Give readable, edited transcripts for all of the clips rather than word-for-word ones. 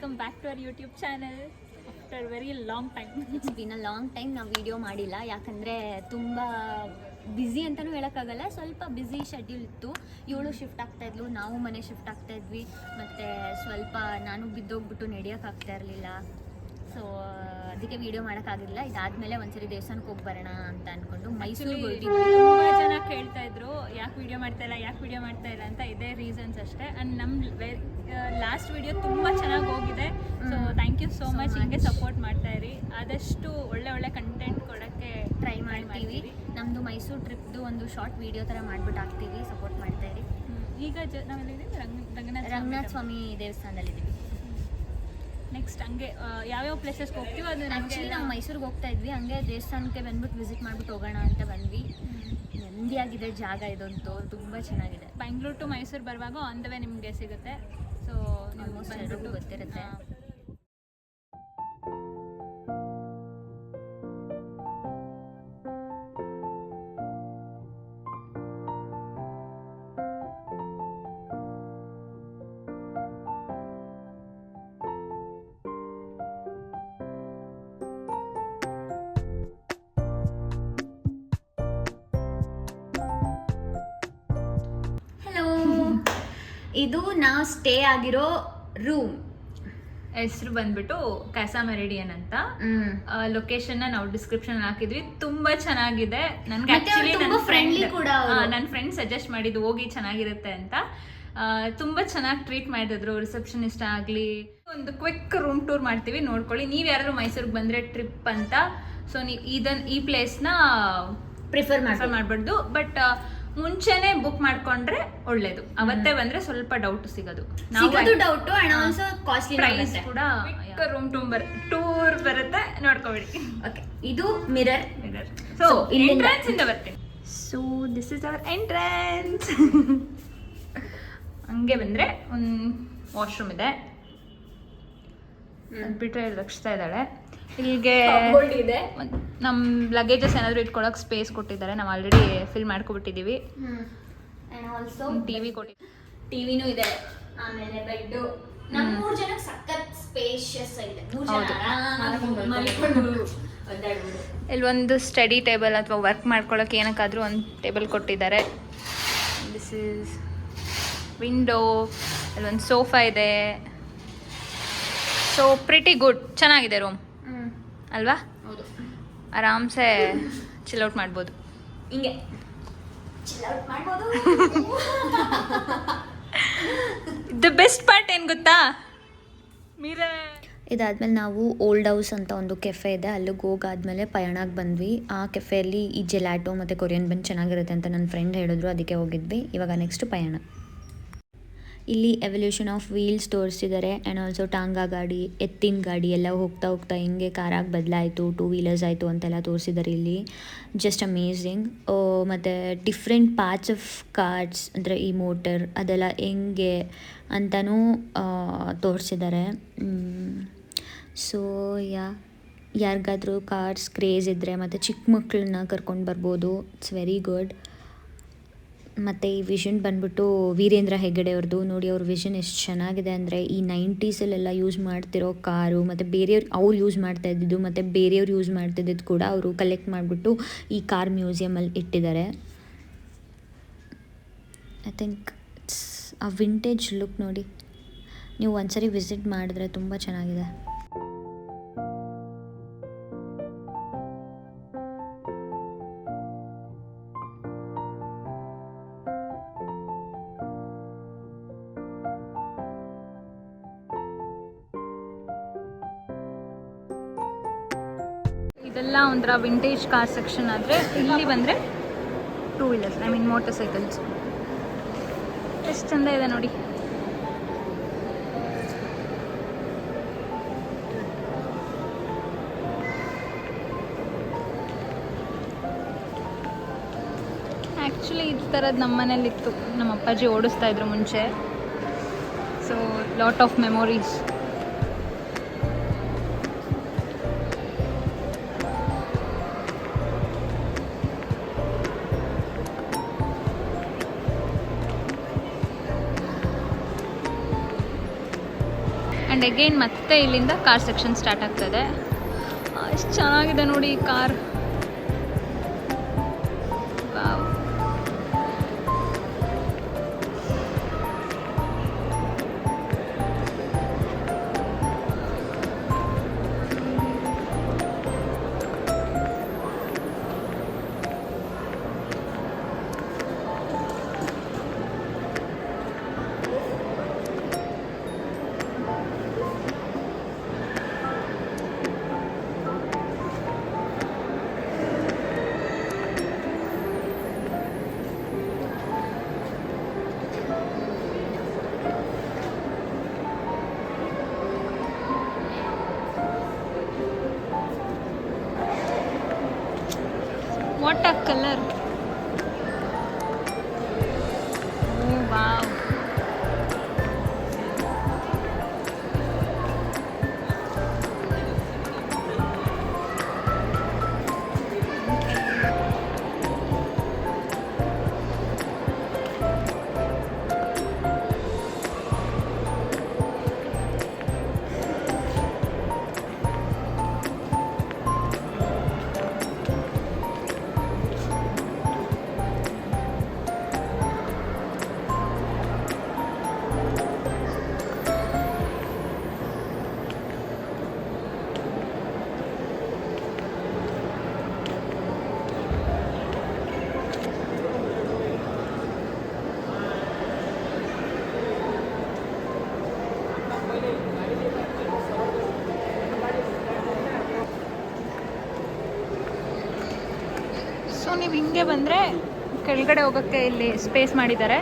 Welcome back to our YouTube channel after very long time. It's been a long time ನಾವು video ಮಾಡಿಲ್ಲ, ಯಾಕಂದರೆ ತುಂಬ busy ಅಂತಲೂ ಹೇಳೋಕ್ಕಾಗಲ್ಲ. ಸ್ವಲ್ಪ ಬ್ಯುಸಿ ಶೆಡ್ಯೂಲ್ ಇತ್ತು. ಇವಳು ಶಿಫ್ಟ್ ಆಗ್ತಾಯಿದ್ಲು, ನಾವು ಮನೆ ಶಿಫ್ಟ್ ಆಗ್ತಾಯಿದ್ವಿ. ಮತ್ತು ಸ್ವಲ್ಪ ನಾನು ಬಿದ್ದೋಗ್ಬಿಟ್ಟು ನಡೆಯೋಕ್ಕಾಗ್ತಾ ಇರಲಿಲ್ಲ. ಸೊ ಅದಕ್ಕೆ ವೀಡಿಯೋ ಮಾಡೋಕ್ಕಾಗಿಲ್ಲ. ಇದಾದಮೇಲೆ ಒಂದ್ಸರಿ ದೇವಸ್ಥಾನಕ್ಕೆ ಹೋಗಿ ಬರೋಣ ಅಂತ ಅಂದ್ಕೊಂಡು ಮೈಸೂರಿಗೆ ಹೊರಟಿದ್ವಿ. ತುಂಬ ಜನ ಕೇಳ್ತಾ ಇದ್ರು ಯಾಕೆ ವೀಡಿಯೋ ಮಾಡ್ತಾ ಇಲ್ಲ ಅಂತ. ಇದೇ ರೀಸನ್ಸ್ ಅಷ್ಟೇ. ಆ್ಯಂಡ್ ನಮ್ಮ ಲಾಸ್ಟ್ ವಿಡಿಯೋ ತುಂಬ ಚೆನ್ನಾಗಿ ಹೋಗಿದೆ. So thank you so much. ಹಿಂಗೆ ಸಪೋರ್ಟ್ ಮಾಡ್ತಾ ಇರಿ. ಆದಷ್ಟು ಒಳ್ಳೆ ಕಂಟೆಂಟ್ ಕೊಡೋಕ್ಕೆ ಟ್ರೈ ಮಾಡ್ತೀವಿ. ನಮ್ಮದು ಮೈಸೂರು ಟ್ರಿಪ್ದು ಒಂದು ಶಾರ್ಟ್ ವೀಡಿಯೋ ಥರ ಮಾಡಿಬಿಟ್ಟು ಹಾಕ್ತೀವಿ, ಸಪೋರ್ಟ್ ಮಾಡ್ತಾ ಇರಿ. ಈಗ ನಾವೆಲ್ಲಿದ್ದೀವಿ? ರಂಗನಾಥ ಸ್ವಾಮಿ ದೇವಸ್ಥಾನದಲ್ಲಿದ್ದೀವಿ. ನೆಕ್ಸ್ಟ್ ಹಂಗೆ ಯಾವ್ಯಾವ ಪ್ಲೇಸಸ್ಗೆ ಹೋಗ್ತೀವಿ ಅದನ್ನ. ಆ್ಯಕ್ಚುಲಿ ನಾವು ಮೈಸೂರಿಗೆ ಹೋಗ್ತಾ ಇದ್ವಿ, ಹಂಗೆ ದೇವಸ್ಥಾನಕ್ಕೆ ಬಂದ್ಬಿಟ್ಟು ವಿಸಿಟ್ ಮಾಡಿಬಿಟ್ಟು ಹೋಗೋಣ ಅಂತ ಬಂದ್ವಿ. ನೆಮ್ಮದಿಯಾಗಿದೆ ಜಾಗ ಇದಂತೂ, ತುಂಬ ಚೆನ್ನಾಗಿದೆ. ಬೆಂಗಳೂರು ಟು ಮೈಸೂರು ಬರುವಾಗ ಆನ್ ದ ವೇ ನಿಮಗೆ ಸಿಗುತ್ತೆ. ಸೊ ಆಲ್ಮೋಸ್ಟ್ ಎಲ್ರಿಗೂ ಗೊತ್ತಿರುತ್ತೆ. ಇದು ನಾವು ಸ್ಟೇ ಆಗಿರೋ ರೂಮ್. ಹೆಸರು ಬಂದ್ಬಿಟ್ಟು ಕ್ಯಾಸಾ ಮೆರಿಡಿಯನ್ ಅಂತ. ಲೊಕೇಶನ್ ನಾವು ಡಿಸ್ಕ್ರಿಪ್ಷನ್ ಹಾಕಿದ್ವಿ. ತುಂಬಾ ಚೆನ್ನಾಗಿದೆ. ನನ್ಗೆ ಆಕ್ಚುಲಿ ನನ್ನ ಫ್ರೆಂಡ್ ಸಜೆಸ್ಟ್ ಮಾಡಿದ್ದು ಹೋಗಿ ಚೆನ್ನಾಗಿರುತ್ತೆ ಅಂತ. ತುಂಬಾ ಚೆನ್ನಾಗಿ ಟ್ರೀಟ್ ಮಾಡಿದ್ರು ರಿಸೆಪ್ಷನಿಸ್ಟ್ ಆಗಲಿ. ಒಂದು ಕ್ವಿಕ್ ರೂಮ್ ಟೂರ್ ಮಾಡ್ತೀವಿ, ನೋಡ್ಕೊಳ್ಳಿ. ನೀವು ಯಾರು ಮೈಸೂರಿಗೆ ಬಂದ್ರೆ ಟ್ರಿಪ್ ಅಂತ, ಸೊ ನೀವು ಈ ಪ್ಲೇಸ್ನ ಪ್ರಿಫರ್ ಮಾಡ್ಬಾರ್ದು. ಬಟ್ ಮುಂಚೆನೆ ಬುಕ್ ಮಾಡ್ಕೊಂಡ್ರೆ ಒಳ್ಳೇದು. ಅವತ್ತೇ ಬಂದ್ರೆ ಸ್ವಲ್ಪ ಡೌಟ್ ಸಿಗೋದು. Doubt and also costly price ಕೂಡ. ರೂಮ್ ಟೂರ್ ಬರುತ್ತೆ, ನೋಡ್ಕೊಬಿಡಿ. ಓಕೆ, ಇದು ಮಿರರ್. ಸೊ ಎಂಟ್ರೆನ್ಸ್ ಇಂದ ಬರ್ತೀನಿ. So this is our entrance. ಹಂಗೆ ಬಂದ್ರೆ ಒಂದು ವಾಶ್ರೂಮ್ ಇದೆ. ಬಿಟ್ರೆ ರಕ್ಷಿಸ್ತಾ ಇದ್ದಾಳೆ. ಇಲ್ಲಿಗೆ ನಮ್ಮ ಲಗೇಜಸ್ ಏನಾದರೂ ಇಟ್ಕೊಳ್ಳೋಕೆ ಸ್ಪೇಸ್ ಕೊಟ್ಟಿದ್ದಾರೆ. ನಾವು ಆಲ್ರೆಡಿ ಫಿಲ್ ಮಾಡ್ಕೊಬಿಟ್ಟಿದ್ದೀವಿ. ಟಿವಿ ಕೊಟ್ಟಿದ್ದೀವಿ. ಟಿವಿನೂ ಇದೆ. ಆಮೇಲೆ ಬೆಡ್ಡು. ನಮ್ಮ 3 ಜನಕ್ಕೆ ಸಖತ್ ಸ್ಪೇಷಿಯಸ್ ಇದೆ. ಇಲ್ಲಿ ಒಂದು ಸ್ಟಡಿ ಟೇಬಲ್ ಅಥವಾ ವರ್ಕ್ ಮಾಡ್ಕೊಳ್ಳೋಕೆ ಏನಕ್ಕಾದರೂ ಒಂದು ಟೇಬಲ್ ಕೊಟ್ಟಿದ್ದಾರೆ. This is window. ಇಲ್ಲೊಂದು ಸೋಫಾ ಇದೆ. ಸೊ ಪ್ರಿಟಿ ಗುಡ್, ಚೆನ್ನಾಗಿದೆ ರೂಮ್ ಅಲ್ವಾ? ಹೌದು, ಆರಾಮ್ಸೆ ಚಿಲ್ಔಟ್ ಮಾಡ್ಬೋದು. ಹಿಂಗೆ ಚಿಲ್ಔಟ್ ಮಾಡ್ಬೋದು. ದ ಬೆಸ್ಟ್ ಪಾರ್ಟ್ ಏನು ಗೊತ್ತಾ? ಇದಾದ್ಮೇಲೆ ನಾವು ಓಲ್ಡ್ ಹೌಸ್ ಅಂತ ಒಂದು ಕೆಫೆ ಇದೆ, ಅಲ್ಲಿಗೆ ಹೋಗಾದ್ಮೇಲೆ ಪಯಣಕ್ಕೆ ಬಂದ್ವಿ. ಆ ಕೆಫೆಯಲ್ಲಿ ಈ ಜೆಲಾಟೋ ಮತ್ತು ಕೊರಿಯನ್ ಬನ್ ಚೆನ್ನಾಗಿರುತ್ತೆ ಅಂತ ನನ್ನ ಫ್ರೆಂಡ್ ಹೇಳಿದ್ರು, ಅದಕ್ಕೆ ಹೋಗಿದ್ವಿ. ಇವಾಗ ನೆಕ್ಸ್ಟ್ ಪಯಣ. ಇಲ್ಲಿ ಎವಲ್ಯೂಷನ್ ಆಫ್ ವೀಲ್ಸ್ ತೋರಿಸಿದ್ದಾರೆ. ಆ್ಯಂಡ್ ಆಲ್ಸೋ ಟಾಂಗಾ ಗಾಡಿ, ಎತ್ತಿನ ಗಾಡಿ ಎಲ್ಲ ಹೋಗ್ತಾ ಹೆಂಗೆ ಕಾರಾಗಿ ಬದಲಾಯಿತು, 2 ವೀಲರ್ಸ್ ಆಯಿತು ಅಂತೆಲ್ಲ ತೋರಿಸಿದ್ದಾರೆ ಇಲ್ಲಿ. Just amazing. ಮತ್ತು ಡಿಫ್ರೆಂಟ್ ಪಾರ್ಟ್ಸ್ ಆಫ್ ಕಾರ್ಸ್, ಅಂದರೆ ಈ ಮೋಟರ್ ಅದೆಲ್ಲ ಹೆಂಗೆ ಅಂತಲೂ ತೋರಿಸಿದ್ದಾರೆ. ಸೊ ಯಾರಿಗಾದ್ರೂ ಕಾರ್ಸ್ ಕ್ರೇಜ್ ಇದ್ದರೆ ಮತ್ತು ಚಿಕ್ಕ ಮಕ್ಕಳನ್ನ ಕರ್ಕೊಂಡು ಬರ್ಬೋದು. It's very good. ಮತ್ತು ಈ ವಿಷನ್ ಬಂದ್ಬಿಟ್ಟು ವೀರೇಂದ್ರ ಹೆಗ್ಗಡೆ ಅವ್ರದ್ದು. ನೋಡಿ ಅವ್ರ ವಿಷನ್ ಎಷ್ಟು ಚೆನ್ನಾಗಿದೆ ಅಂದರೆ, ಈ 90sಲ್ಲೆಲ್ಲ ಯೂಸ್ ಮಾಡ್ತಿರೋ ಕಾರು ಮತ್ತು ಅವ್ರು ಯೂಸ್ ಮಾಡ್ತಾ ಇದ್ದಿದ್ದು ಮತ್ತು ಬೇರೆಯವ್ರು ಯೂಸ್ ಮಾಡ್ತಿದ್ದಿದ್ದು ಕೂಡ ಅವರು ಕಲೆಕ್ಟ್ ಮಾಡಿಬಿಟ್ಟು ಈ ಕಾರ್ ಮ್ಯೂಸಿಯಮಲ್ಲಿ ಇಟ್ಟಿದ್ದಾರೆ. ಐ ಥಿಂಕ್ ಇಟ್ಸ್ ಆ ವಿಂಟೇಜ್ ಲುಕ್. ನೋಡಿ, ನೀವು ಒಂದ್ಸರಿ ವಿಸಿಟ್ ಮಾಡಿದ್ರೆ ತುಂಬ ಚೆನ್ನಾಗಿದೆ. ಇದೆಲ್ಲ ಒಂಥರ ವಿಂಟೇಜ್ ಕಾರ್ ಸೆಕ್ಷನ್. ಆದರೆ ಇಲ್ಲಿ ಬಂದರೆ 2 wheelers, I mean motor cycles. ಎಷ್ಟು ಚಂದ ಇದೆ ನೋಡಿ. ಆ್ಯಕ್ಚುಲಿ ಈ ಥರದ್ದು ನಮ್ಮ ಮನೇಲಿತ್ತು, ನಮ್ಮ ಅಪ್ಪಾಜಿ ಓಡಿಸ್ತಾ ಇದ್ರು ಮುಂಚೆ. So lot of memories. And again ಮತ್ತೆ ಇಲ್ಲಿಂದ ಕಾರ್ ಸೆಕ್ಷನ್ ಸ್ಟಾರ್ಟ್ ಆಗ್ತದೆ. ಎಷ್ಟು ಚೆನ್ನಾಗಿದೆ ನೋಡಿ ಈ car. Wow. What a color. Oh wow. So ನೀವು ಹಿಂಗೆ ಬಂದರೆ ಕೆಳಗಡೆ ಹೋಗೋಕ್ಕೆ ಇಲ್ಲಿ ಸ್ಪೇಸ್ ಮಾಡಿದ್ದಾರೆ.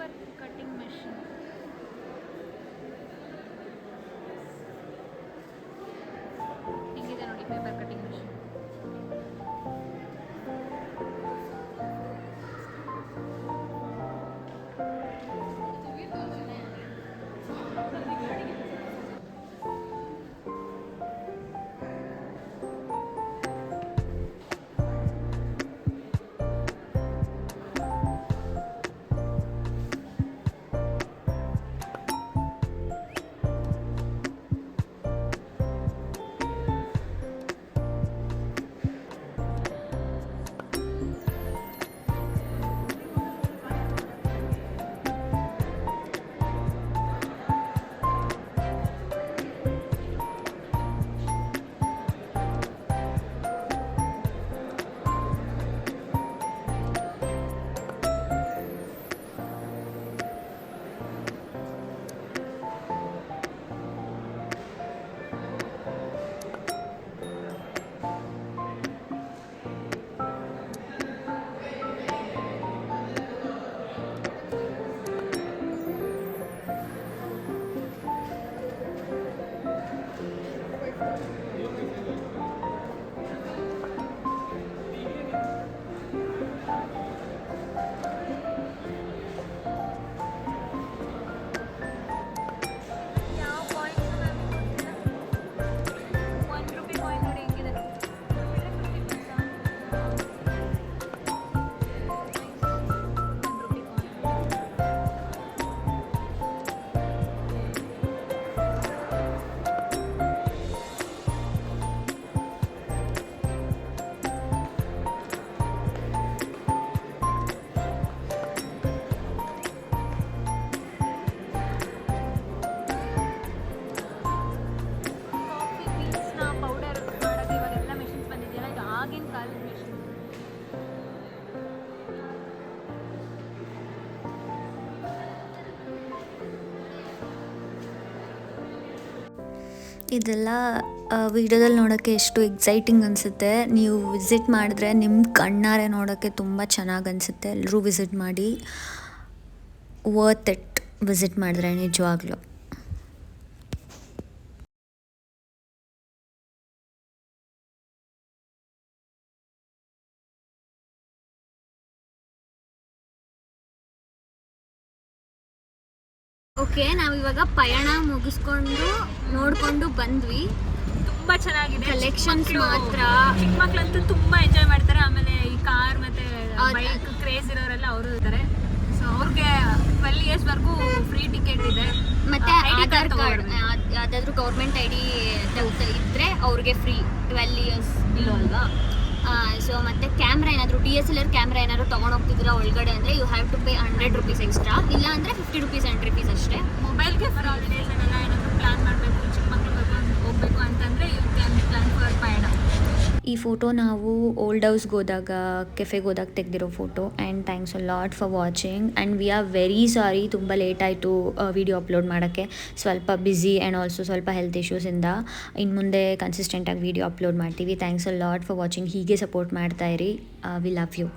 Paper cutting machine. ಹಿಂಗಿದೆ ನೋಡಿ ಪೇಪರ್ ಕಟ್ಟಿಂಗ್ ಮೆಷಿನ್. ಇದೆಲ್ಲ ವಿಡಿಯೋದಲ್ಲಿ ನೋಡೋಕ್ಕೆ ಎಷ್ಟು ಎಕ್ಸೈಟಿಂಗ್ ಅನಿಸುತ್ತೆ. ನೀವು ವಿಸಿಟ್ ಮಾಡಿದ್ರೆ ನಿಮ್ಮ ಕಣ್ಣಾರೆ ನೋಡೋಕ್ಕೆ ತುಂಬ ಚೆನ್ನಾಗಿ ಅನಿಸುತ್ತೆ. ಎಲ್ಲರೂ ವಿಸಿಟ್ ಮಾಡಿ, ವರ್ತ್ ಇಟ್ ವಿಸಿಟ್ ಮಾಡಿದ್ರೆ ನಿಜವಾಗ್ಲೂ. ಓಕೆ, ನಾವಿವಾಗ ಪಯಣ ಮುಗಿಸ್ಕೊಂಡು ನೋಡ್ಕೊಂಡು ಬಂದ್ವಿ. ತುಂಬಾ ಚೆನ್ನಾಗಿದೆ ಕಲೆಕ್ಷನ್ಸ್ ಮಾತ್ರ. ಚಿಕ್ಕ ಮಕ್ಳಂತೂ ತುಂಬಾ ಎಂಜಾಯ್ ಮಾಡ್ತಾರೆ. ಆಮೇಲೆ ಈ ಕಾರ್ ಮತ್ತೆ ಬೈಕ್ ಕ್ರೇಜ್ ಇರೋರೆಲ್ಲ ಅವರು ಇರ್ತಾರೆ. ಸೊ ಅವ್ರಿಗೆ 12 years ವರೆಗೂ ಫ್ರೀ ಟಿಕೆಟ್ ಇದೆ. ಮತ್ತೆ ಆಧಾರ್ ಕಾರ್ಡ್ ಯಾವ್ದಾದ್ರು ಗೌರ್ಮೆಂಟ್ ID ಇದ್ರೆ ಅವ್ರಿಗೆ ಫ್ರೀ 12 years ಬಿಲೋ ಅಲ್ವಾ. ಸೊ ಮತ್ತೆ ಕ್ಯಾಮ್ರಾ ಏನಾದರೂ DSLR ಕ್ಯಾಮ್ರಾ ಏನಾದ್ರು ತೊಗೊಂಡೋಗ್ತಿದ್ದೀರಾ ಒಳಗಡೆ ಅಂದರೆ you have to pay 100 rupees extra, ಇಲ್ಲ ಅಂದರೆ 50 rupees ಎಂಟ್ರಿ ಫೀಸ್ ಅಷ್ಟೇ. ಮೊಬೈಲ್ಗೆ ಫಾರ್ ಹಾಲಿಡೇಸ್ ಎಲ್ಲ ಏನಾದರೂ ಪ್ಲಾನ್ ಮಾಡಬೇಕು, ಚಿಕ್ಕ ಮಕ್ಕಳು ಹೋಗಬೇಕು ಅಂತಂದರೆ ಯು ಕ್ಯಾನ್ ಪ್ಲಾನ್ ಫಾರ್ ಪಯಣ. ಈ ಫೋಟೋ ನಾವು ಓಲ್ಡ್ ಹೌಸ್ಗೆ ಹೋದಾಗ, ಕೆಫೆಗೆ ಹೋದಾಗ ತೆಗೆದಿರೋ photo. And thanks a lot for watching. And we are very sorry, ತುಂಬ ಲೇಟ್ ಆಯಿತು ವಿಡಿಯೋ ಅಪ್ಲೋಡ್ ಮಾಡೋಕ್ಕೆ. ಸ್ವಲ್ಪ ಬ್ಯುಸಿ ಆ್ಯಂಡ್ ಆಲ್ಸೋ ಸ್ವಲ್ಪ ಹೆಲ್ತ್ ಇಶ್ಯೂಸಿಂದ. ಇನ್ನು ಮುಂದೆ ಕನ್ಸಿಸ್ಟೆಂಟಾಗಿ ವಿಡಿಯೋ ಅಪ್ಲೋಡ್ ಮಾಡ್ತೀವಿ. Thanks a lot for watching. ಹೀಗೆ ಸಪೋರ್ಟ್ ಮಾಡ್ತಾಯಿರಿ. We love you.